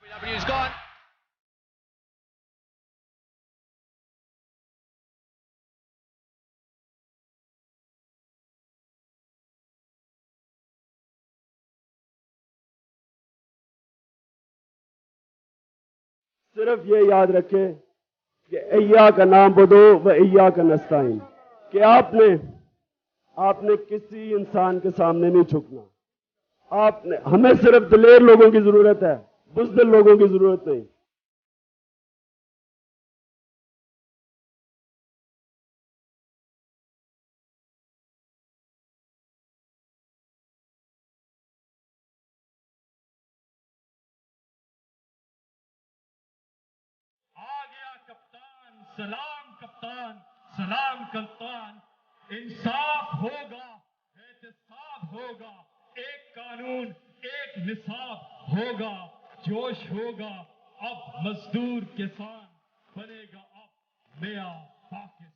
W's gone. صرف یہ یاد رکھے کہ ایاک نعبد و ایاک نستعین، کہ آپ نے کسی انسان کے سامنے نہیں جھکنا. ہمیں صرف دلیر لوگوں کی ضرورت ہے، بزدل لوگوں کی ضرورت نہیں. کپتان سلام، کپتان سلام، کپتان. انصاف ہوگا، احتساب ہوگا، ایک قانون ایک نصاب ہوگا، جوش ہوگا اب مزدور کسان، بنے گا اب نیا پاکستان.